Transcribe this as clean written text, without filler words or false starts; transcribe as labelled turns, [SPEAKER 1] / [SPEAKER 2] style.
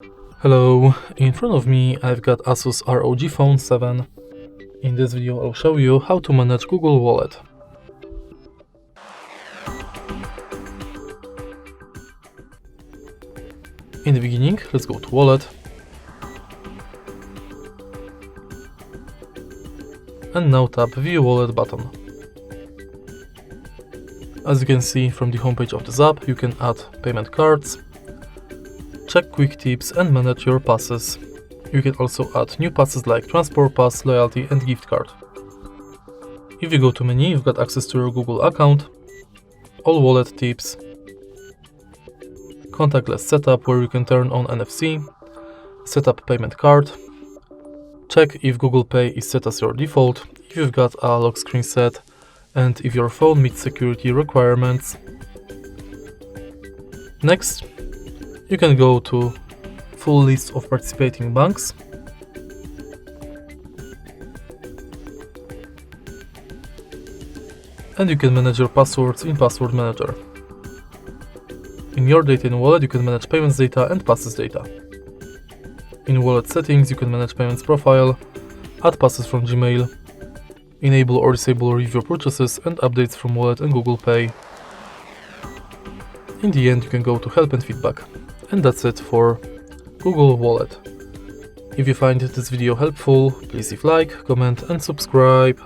[SPEAKER 1] Hello, in front of me I've got ASUS ROG Phone 7. In this video I'll show you how to manage Google Wallet. In the beginning, let's go to Wallet. And now tap View Wallet button. As you can see from the homepage of this app, you can add payment cards, check quick tips and manage your passes. You can also add new passes like transport pass, loyalty and gift card. If you go to menu, you've got access to your Google account, all wallet tips, contactless setup where you can turn on NFC, set up payment card, check if Google Pay is set as your default, if you've got a lock screen set, and if your phone meets security requirements. Next, you can go to full list of participating banks. And you can manage your passwords in Password Manager. In your data in Wallet, you can manage payments data and passes data. In Wallet settings, you can manage payments profile, add passes from Gmail, enable or disable review purchases and updates from Wallet and Google Pay. In the end, you can go to help and feedback. And that's it for Google Wallet. If you find this video helpful, please leave like, comment and subscribe.